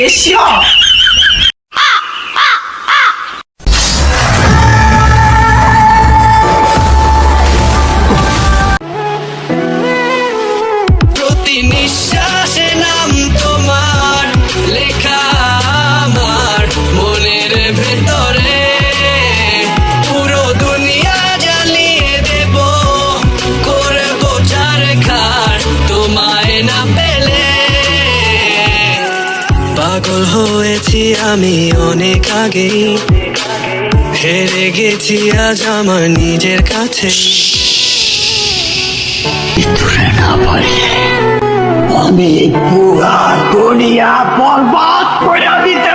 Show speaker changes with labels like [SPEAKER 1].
[SPEAKER 1] Asia!
[SPEAKER 2] প্রতি নিঃশ্বাসে নাম তোমার লেখা আমার মনের ভেতরে, পুরো দুনিয়া জ্বালিয়ে দেব, করবো চারখার তোমায় না পেলে। পাগল হয়েছি আমি অনেক আগেই, হেরে গেছি আজ আমার নিজের কাছে।
[SPEAKER 1] আমি পুরা দুনিয়া বরবাদ করে দিতে